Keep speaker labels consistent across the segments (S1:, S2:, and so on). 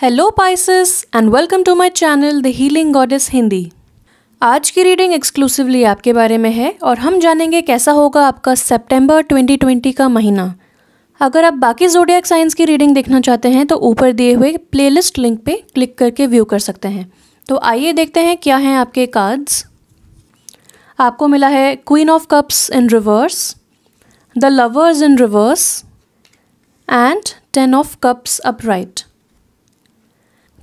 S1: Hello Pisces and welcome to my channel the healing goddess Hindi. आज की reading exclusively आपके बारे में है और हम जानेंगे कैसा होगा आपका सितंबर 2020 का महीना। अगर आप बाकी ज़ोडिएक साइंस की रीडिंग देखना चाहते हैं तो ऊपर दिए हुए प्लेलिस्ट लिंक पे क्लिक करके व्यू कर सकते हैं। तो आइए देखते हैं क्या हैं आपके कार्ड्स। आपको मिला है queen of cups in reverse, the lovers in reverse and 10 of cups upright.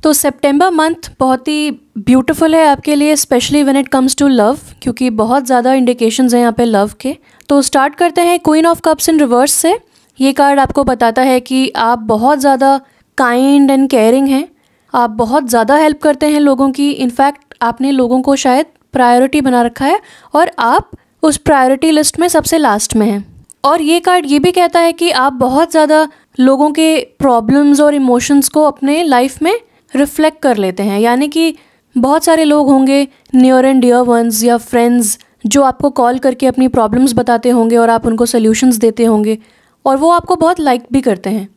S1: तो सितंबर मंथ बहुत ही ब्यूटीफुल है आपके लिए, specially when it comes to love, क्योंकि बहुत ज़्यादा इंडिकेशंस हैं यहाँ पे लव के। तो स्टार्ट करते हैं queen of cups in reverse से। ये कार्ड आपको बताता है कि आप बहुत ज़्यादा काइंड एंड केयरिंग हैं, आप बहुत ज़्यादा हेल्प करते हैं लोगों की। इनफैक्ट आपने लोगों को शायद प्रायोरिटी बना रखा है और आप उस प्रायोरिटी लिस्ट में सबसे लास्ट में हैं। और ये कार्ड ये भी कहता है कि आप बहुत ज़्यादा लोगों के प्रॉब्लम्स और इमोशंस को अपने लाइफ में रिफ्लेक्ट कर लेते हैं। यानी कि बहुत सारे लोग होंगे, नियर एंड डियर वंस या फ्रेंड्स, जो आपको कॉल करके अपनी प्रॉब्लम्स बताते होंगे और आप उनको सॉल्यूशंस देते होंगे और वो आपको बहुत लाइक भी करते हैं।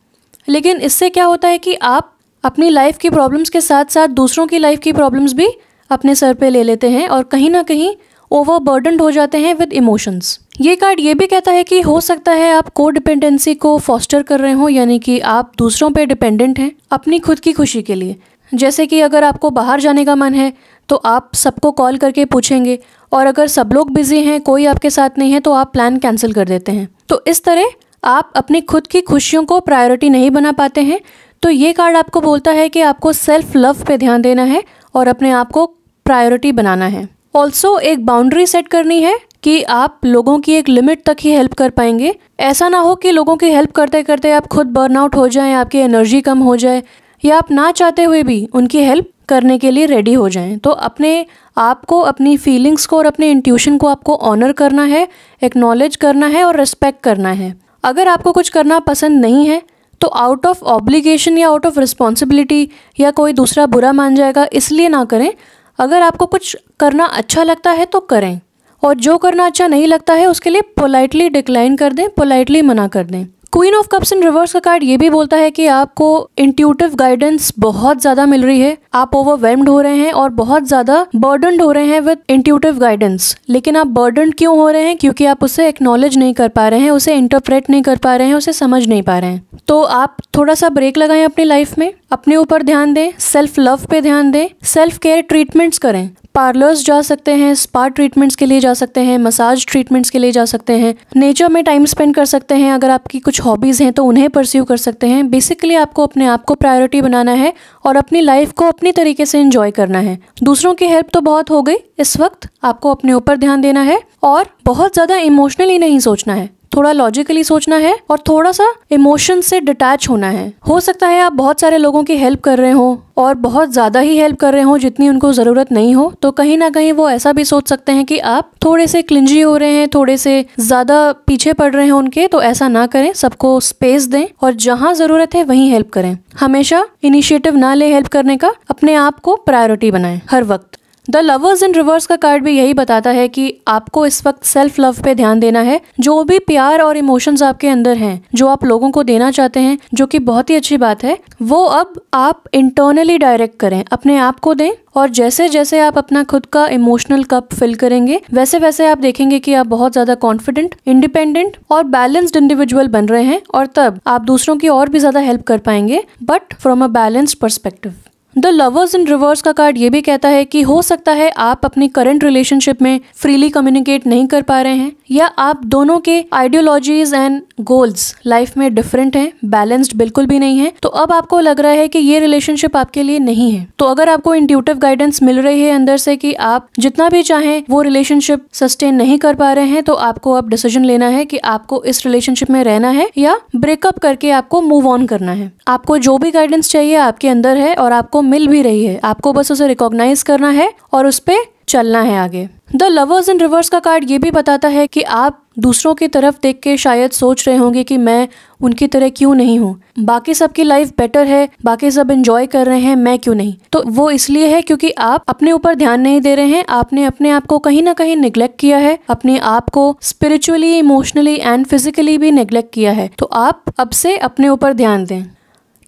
S1: लेकिन इससे क्या होता है कि आप अपनी लाइफ की प्रॉब्लम्स के साथ साथ दूसरों की लाइफ की प्रॉब्लम्स भी अपने सर पे ले लेते हैं और कहीं ना कहीं ओवरबर्डन्ड हो जाते हैं विद इमोशंस। ये कार्ड ये भी कहता है कि हो सकता है आप को डिपेंडेंसी को फॉस्टर कर रहे हो, यानी कि आप दूसरों पे डिपेंडेंट हैं अपनी खुद की खुशी के लिए। जैसे कि अगर आपको बाहर जाने का मन है तो आप सबको कॉल करके पूछेंगे, और अगर सब लोग बिजी हैं, कोई आपके साथ नहीं है, तो आप प्लान कैंसिल कर देते हैं। तो इस तरह आप अपनी खुद की खुशियों को प्रायोरिटी नहीं बना पाते हैं। तो ये कार्ड आपको बोलता है कि आपको सेल्फ लव पे ध्यान देना है और अपने आप को प्रायोरिटी बनाना है। ऑल्सो एक बाउंड्री सेट करनी है कि आप लोगों की एक लिमिट तक ही हेल्प कर पाएंगे। ऐसा ना हो कि लोगों की हेल्प करते करते आप खुद बर्नआउट हो जाएं, आपकी एनर्जी कम हो जाए, या आप ना चाहते हुए भी उनकी हेल्प करने के लिए रेडी हो जाएं। तो अपने आप को, अपनी फीलिंग्स को और अपने इंट्यूशन को आपको ऑनर करना है, एक्नॉलेज करना है और रिस्पेक्ट करना है। अगर आपको कुछ करना पसंद नहीं है तो आउट ऑफ ऑब्लिगेशन या आउट ऑफ रिस्पॉन्सिबिलिटी या कोई दूसरा बुरा मान जाएगा इसलिए ना करें। अगर आपको कुछ करना अच्छा लगता है तो करें, और जो करना अच्छा नहीं लगता है उसके लिए पोलाइटली डिक्लाइन कर दें, पोलाइटली मना कर दें। Queen of cups in reverse का कार्ड ये भी बोलता है कि आपको इंट्यूटिव गाइडेंस बहुत ज़्यादा मिल रही है, आप ओवरवेल्म्ड हो रहे हैं और बहुत ज़्यादा बर्डन्ड हो रहे हैं विद इंट्यूटिव गाइडेंस। लेकिन आप बर्डन्ड क्यों हो रहे हैं? क्योंकि आप उसे एक्नॉलेज नहीं कर पा रहे हैं, उसे इंटरप्रेट नहीं कर पा रहे हैं, उसे समझ नहीं पा रहे हैं। तो आप थोड़ा सा ब्रेक लगाएं अपनी लाइफ में, अपने ऊपर ध्यान दें, सेल्फ लव पे ध्यान दें, सेल्फ केयर ट्रीटमेंट्स करें। पार्लर्स जा सकते हैं, स्पा ट्रीटमेंट्स के लिए जा सकते हैं, मसाज ट्रीटमेंट्स के लिए जा सकते हैं, नेचर में टाइम स्पेंड कर सकते हैं। अगर आपकी कुछ हॉबीज़ हैं तो उन्हें परस्यू कर सकते हैं। बेसिकली आपको अपने आप को प्रायोरिटी बनाना है और अपनी लाइफ को अपनी तरीके से एंजॉय करना है। दूसरों की हेल्प तो बहुत हो गई, इस वक्त आपको अपने ऊपर ध्यान देना है और बहुत ज़्यादा इमोशनली नहीं सोचना है, थोड़ा लॉजिकली सोचना है और थोड़ा सा इमोशन से डिटैच होना है। हो सकता है आप बहुत सारे लोगों की हेल्प कर रहे हो और बहुत ज़्यादा ही हेल्प कर रहे हो जितनी उनको ज़रूरत नहीं हो, तो कहीं ना कहीं वो ऐसा भी सोच सकते हैं कि आप थोड़े से क्लिंजी हो रहे हैं, थोड़े से ज़्यादा पीछे पड़ रहे हैं उनके। तो ऐसा ना करें, सबको स्पेस दें और जहाँ ज़रूरत है वहीं हेल्प करें। हमेशा इनिशिएटिव ना ले हेल्प करने का, अपने आप को प्रायोरिटी बनाएं हर वक्त। द लवर्स इन रिवर्स का कार्ड भी यही बताता है कि आपको इस वक्त सेल्फ लव पे ध्यान देना है। जो भी प्यार और इमोशंस आपके अंदर हैं, जो आप लोगों को देना चाहते हैं, जो कि बहुत ही अच्छी बात है, वो अब आप इंटरनली डायरेक्ट करें, अपने आप को दें। और जैसे जैसे आप अपना खुद का इमोशनल कप फिल करेंगे वैसे वैसे आप देखेंगे कि आप बहुत ज़्यादा कॉन्फिडेंट, इंडिपेंडेंट और बैलेंस्ड इंडिविजुअल बन रहे हैं, और तब आप दूसरों की और भी ज़्यादा हेल्प कर पाएंगे, but from a balanced perspective. The lovers in reverse का कार्ड ये भी कहता है कि हो सकता है आप अपनी करंट रिलेशनशिप में फ्रीली कम्युनिकेट नहीं कर पा रहे हैं, या आप दोनों के आइडियोलॉजीज एंड गोल्स लाइफ में डिफरेंट हैं, बैलेंस्ड बिल्कुल भी नहीं है। तो अब आपको लग रहा है कि ये रिलेशनशिप आपके लिए नहीं है। तो अगर आपको इंट्यूटिव गाइडेंस मिल रही है अंदर से कि आप जितना भी चाहें वो रिलेशनशिप सस्टेन नहीं कर पा रहे हैं, तो आपको अब डिसीजन लेना है कि आपको इस रिलेशनशिप में रहना है या ब्रेकअप करके आपको मूव ऑन करना है। आपको जो भी गाइडेंस चाहिए आपके अंदर है और आपको मिल भी रही है, आपको बस उसे रिकॉग्नाइज करना है और उस पे चलना है आगे। द लवर्स इन रिवर्स का कार्ड ये भी बताता है कि आप दूसरों की तरफ देख के शायद सोच रहे होंगे कि मैं उनकी तरह क्यों नहीं हूँ, बाकी सबकी लाइफ बेटर है, बाकी सब एंजॉय कर रहे हैं, मैं क्यों नहीं। तो वो इसलिए है क्योंकि आप अपने ऊपर ध्यान नहीं दे रहे हैं, आपने अपने आप को कहीं ना कहीं निग्लेक्ट किया है, अपने आप को स्पिरिचुअली, इमोशनली एंड फिजिकली भी निग्लेक्ट किया है। तो आप अब से अपने ऊपर ध्यान दें।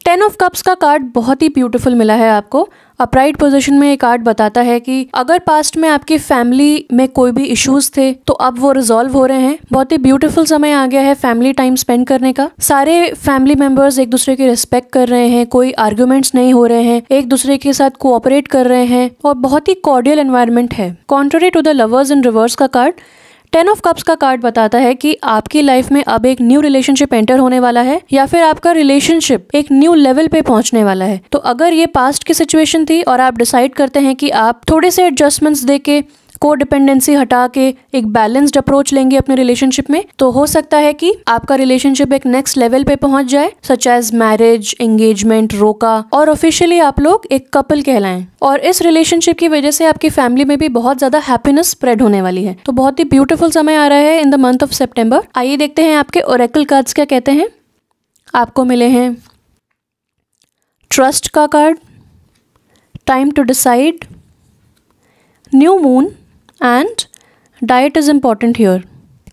S1: 10 ऑफ कप्स का कार्ड बहुत ही ब्यूटीफुल मिला है आपको। अपराइट पोजीशन में ये कार्ड बताता है कि अगर पास्ट में आपकी फैमिली में कोई भी इश्यूज थे तो अब वो रिजॉल्व हो रहे हैं। बहुत ही ब्यूटीफुल समय आ गया है फैमिली टाइम स्पेंड करने का। सारे फैमिली मेंबर्स एक दूसरे की रिस्पेक्ट कर रहे हैं, कोई आर्ग्यूमेंट्स नहीं हो रहे हैं, एक दूसरे के साथ कोऑपरेट कर रहे हैं और बहुत ही कॉर्डियल एनवायरनमेंट है। Contrary to the lovers in reverse का कार्ड, 10 ऑफ कप्स का कार्ड बताता है कि आपकी लाइफ में अब एक न्यू रिलेशनशिप एंटर होने वाला है या फिर आपका रिलेशनशिप एक न्यू लेवल पे पहुंचने वाला है। तो अगर ये पास्ट की सिचुएशन थी और आप डिसाइड करते हैं कि आप थोड़े से एडजस्टमेंट्स देके को डिपेंडेंसी हटा के एक बैलेंस्ड अप्रोच लेंगे अपने रिलेशनशिप में, तो हो सकता है कि आपका रिलेशनशिप एक नेक्स्ट लेवल पे पहुंच जाए, सच एज मैरिज, एंगेजमेंट, रोका और ऑफिशियली आप लोग एक कपल कहलाएं। और इस रिलेशनशिप की वजह से आपकी फैमिली में भी बहुत ज्यादा हैप्पीनेस स्प्रेड होने वाली है। तो बहुत ही ब्यूटीफुल समय आ रहा है इन द मंथ ऑफ सितंबर। आइए देखते हैं आपके ओरेकल कार्ड्स क्या कहते हैं। आपको मिले हैं ट्रस्ट का card, time to decide, new moon and diet is important here.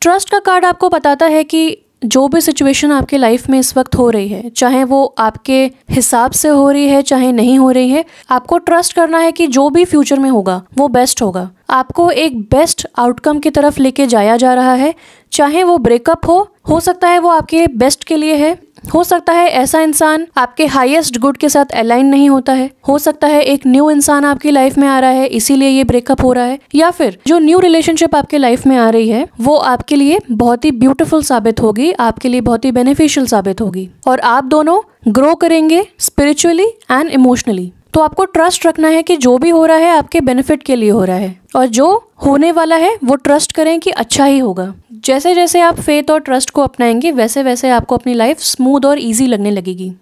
S1: Trust का कार्ड आपको बताता है कि जो भी सिचुएशन आपके लाइफ में इस वक्त हो रही है, चाहे वो आपके हिसाब से हो रही है चाहे नहीं हो रही है, आपको ट्रस्ट करना है कि जो भी फ्यूचर में होगा वो बेस्ट होगा। आपको एक बेस्ट आउटकम की तरफ लेके जाया जा रहा है। चाहे वो ब्रेकअप हो सकता है वो आपके बेस्ट के लिए है, हो सकता है ऐसा इंसान आपके हाईएस्ट गुड के साथ अलाइन नहीं होता है, हो सकता है एक न्यू इंसान आपकी लाइफ में आ रहा है इसीलिए ये ब्रेकअप हो रहा है, या फिर जो न्यू रिलेशनशिप आपके लाइफ में आ रही है वो आपके लिए बहुत ही ब्यूटीफुल साबित होगी, आपके लिए बहुत ही बेनिफिशियल साबित होगी और आप दोनों ग्रो करेंगे स्पिरिचुअली एंड इमोशनली। तो आपको ट्रस्ट रखना है कि जो भी हो रहा है आपके बेनिफिट के लिए हो रहा है और जो होने वाला है वो ट्रस्ट करें कि अच्छा ही होगा। जैसे जैसे आप फेथ और ट्रस्ट को अपनाएंगे वैसे वैसे आपको अपनी लाइफ स्मूथ और इजी लगने लगेगी।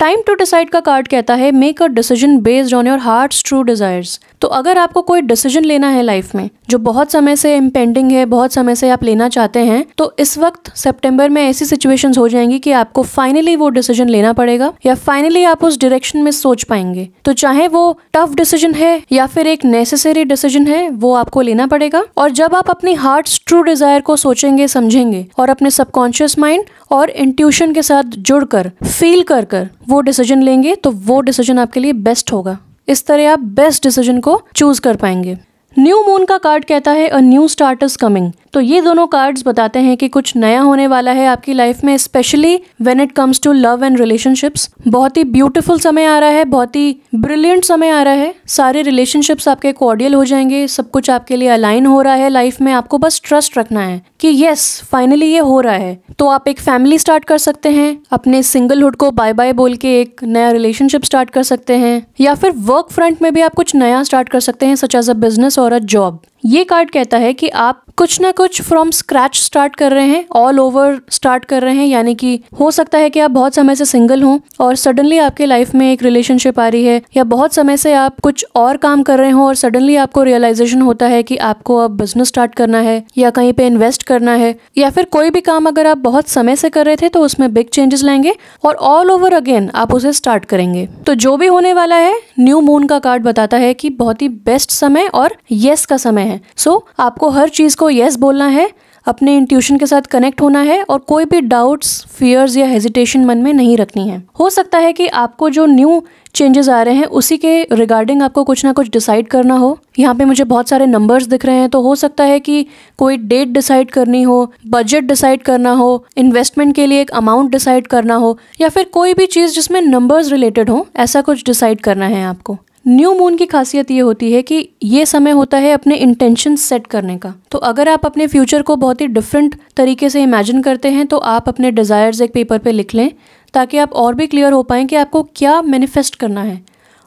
S1: टाइम टू डिसाइड का कार्ड कहता है make a decision based on your hearts true desires. तो अगर आपको कोई डिसीजन लेना है लाइफ में जो बहुत समय से इम्पेंडिंग है, बहुत समय से आप लेना चाहते हैं, तो इस वक्त सितंबर में ऐसी सिचुएशंस हो जाएंगी कि आपको फाइनली वो डिसीजन लेना पड़ेगा या फाइनली आप उस डायरेक्शन में सोच पाएंगे। तो चाहे वो टफ डिसीजन है या फिर एक नेसेसरी डिसीजन है, वो आपको लेना पड़ेगा। और जब आप अपनी हार्ट्स ट्रू डिजायर को सोचेंगे, समझेंगे और अपने सबकॉन्शियस माइंड और इंट्यूशन के साथ जुड़कर फील कर वो डिसीजन लेंगे तो वो डिसीजन आपके लिए बेस्ट होगा। इस तरह आप बेस्ट डिसीजन को चूज कर पाएंगे। न्यू मून का कार्ड कहता है a new start is coming. तो ये दोनों कार्ड्स बताते हैं कि कुछ नया होने वाला है आपकी लाइफ में, specially when it comes to love and relationships. बहुत ही ब्यूटीफुल समय आ रहा है, बहुत ही ब्रिलियंट समय आ रहा है। सारे रिलेशनशिप्स आपके कॉर्डियल हो जाएंगे, सब कुछ आपके लिए अलाइन हो रहा है लाइफ में। आपको बस ट्रस्ट रखना है कि यस फाइनली ये हो रहा है। तो आप एक फैमिली स्टार्ट कर सकते हैं, अपने सिंगलहुड को बाय बाय बोल के एक नया रिलेशनशिप स्टार्ट कर सकते हैं, या फिर वर्क फ्रंट में भी आप कुछ नया स्टार्ट कर सकते हैं, सच एज अ बिजनेस और अ जॉब। ये कार्ड कहता है कि आप कुछ ना कुछ फ्रॉम स्क्रैच स्टार्ट कर रहे हैं, ऑल ओवर स्टार्ट कर रहे हैं। यानी कि हो सकता है कि आप बहुत समय से सिंगल हों और सडनली आपके लाइफ में एक रिलेशनशिप आ रही है, या बहुत समय से आप कुछ और काम कर रहे हो और सडनली आपको रियलाइजेशन होता है कि आपको अब बिजनेस स्टार्ट करना है या कहीं पे इन्वेस्ट करना है, या फिर कोई भी काम अगर आप बहुत समय से कर रहे थे तो उसमें बिग चेंजेस लाएंगे और ऑल ओवर अगेन आप उसे स्टार्ट करेंगे। तो जो भी होने वाला है, न्यू मून का कार्ड बताता है कि बहुत ही बेस्ट समय और यस का समय है। सो आपको हर चीज को यस बोलना है, अपने इंट्यूशन के साथ कनेक्ट होना है और कोई भी डाउट्स, फियर्स या हेजिटेशन मन में नहीं रखनी है। हो सकता है कि आपको जो न्यू चेंजेस आ रहे हैं उसी के रिगार्डिंग आपको कुछ ना कुछ डिसाइड करना हो। यहाँ पे मुझे बहुत सारे नंबर्स दिख रहे हैं, तो हो सकता है कि कोई डेट डिसाइड करनी हो, बजट डिसाइड करना हो, इन्वेस्टमेंट के लिए एक अमाउंट डिसाइड करना हो, या फिर कोई भी चीज़ जिसमें नंबर्स रिलेटेड हो, ऐसा कुछ डिसाइड करना है आपको। न्यू मून की खासियत ये होती है कि ये समय होता है अपने इंटेंशन सेट करने का। तो अगर आप अपने फ्यूचर को बहुत ही डिफरेंट तरीके से इमेजिन करते हैं तो आप अपने डिज़ायर्स एक पेपर पे लिख लें, ताकि आप और भी क्लियर हो पाएँ कि आपको क्या मैनिफेस्ट करना है।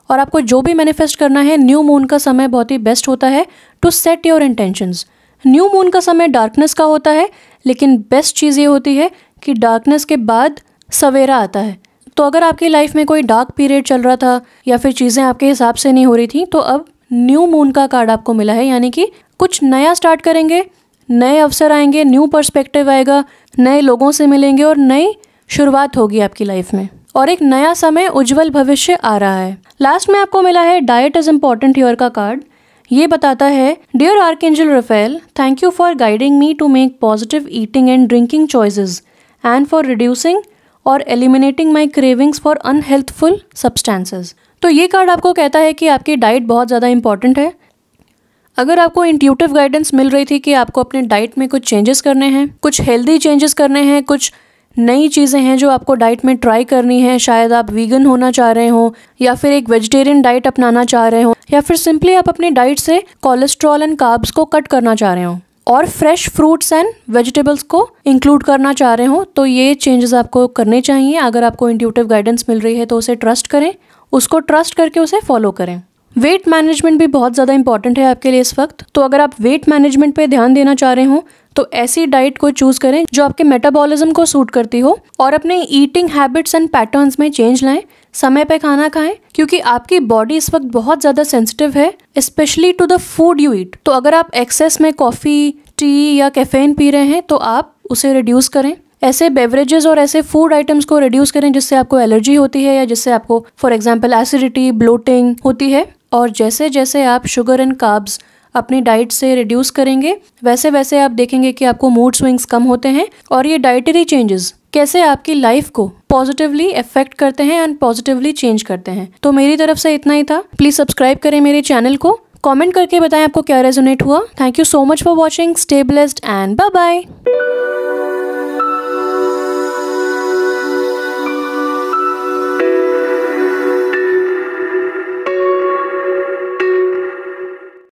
S1: और आपको जो भी मैनिफेस्ट करना है, न्यू मून का समय बहुत ही बेस्ट होता है to set your intentions. New moon का समय डार्कनेस का होता है, लेकिन बेस्ट चीज़ ये होती है कि डार्कनेस के बाद सवेरा आता है। तो अगर आपकी लाइफ में कोई डार्क पीरियड चल रहा था या फिर चीज़ें आपके हिसाब से नहीं हो रही थी, तो अब न्यू मून का कार्ड आपको मिला है, यानी कि कुछ नया स्टार्ट करेंगे, नए अवसर आएंगे, न्यू पर्सपेक्टिव आएगा, नए लोगों से मिलेंगे और नई शुरुआत होगी आपकी लाइफ में, और एक नया समय, उज्जवल भविष्य आ रहा है। लास्ट में आपको मिला है डाइट इज इम्पॉर्टेंट हियर का कार्ड। ये बताता है dear archangel Raphael, thank you for guiding me to make positive eating and drinking choices and for reducing और eliminating my cravings for unhealthful substances. तो ये कार्ड आपको कहता है कि आपकी डाइट बहुत ज़्यादा इंपॉर्टेंट है। अगर आपको इंट्यूटिव गाइडेंस मिल रही थी कि आपको अपने डाइट में कुछ चेंजेस करने हैं, कुछ हेल्दी चेंजेस करने हैं, कुछ नई चीज़ें हैं जो आपको डाइट में ट्राई करनी है, शायद आप वीगन होना चाह रहे हो या फिर एक वेजिटेरियन डाइट अपनाना चाह रहे हो या फिर सिंपली आप अपनी डाइट से कोलेस्ट्रॉल एंड कार्ब्स को कट करना चाह रहे हो और फ्रेश फ्रूट्स एंड वेजिटेबल्स को इंक्लूड करना चाह रहे हो, तो ये चेंजेस आपको करने चाहिए। अगर आपको इंट्यूटिव गाइडेंस मिल रही है तो उसे ट्रस्ट करें, उसको ट्रस्ट करके उसे फॉलो करें। वेट मैनेजमेंट भी बहुत ज़्यादा इंपॉर्टेंट है आपके लिए इस वक्त। तो अगर आप वेट मैनेजमेंट पे ध्यान देना चाह रहे हो तो ऐसी डाइट को चूज करें जो आपके मेटाबॉलिज्म को सूट करती हो और अपने ईटिंग हैबिट्स एंड पैटर्न्स में चेंज लाएं। समय पे खाना खाएं क्योंकि आपकी बॉडी इस वक्त बहुत ज़्यादा सेंसिटिव है, specially to the food you eat. तो अगर आप एक्सेस में कॉफ़ी, टी या कैफीन पी रहे हैं तो आप उसे रिड्यूस करें। ऐसे बेवरेजेस और ऐसे फूड आइटम्स को रिड्यूस करें जिससे आपको एलर्जी होती है या जिससे आपको फॉर एग्जांपल एसिडिटी, ब्लोटिंग होती है। और जैसे जैसे आप शुगर एंड कार्ब्स अपनी डाइट से रिड्यूस करेंगे वैसे वैसे आप देखेंगे कि आपको मूड स्विंग्स कम होते हैं और ये डाइटरी चेंजेस कैसे आपकी लाइफ को पॉजिटिवली अफेक्ट करते हैं एंड पॉजिटिवली चेंज करते हैं। तो मेरी तरफ से इतना ही था। प्लीज़ सब्सक्राइब करें मेरे चैनल को, कमेंट करके बताएं आपको क्या रेजोनेट हुआ। Thank you so much for watching. Stay blessed and bye bye.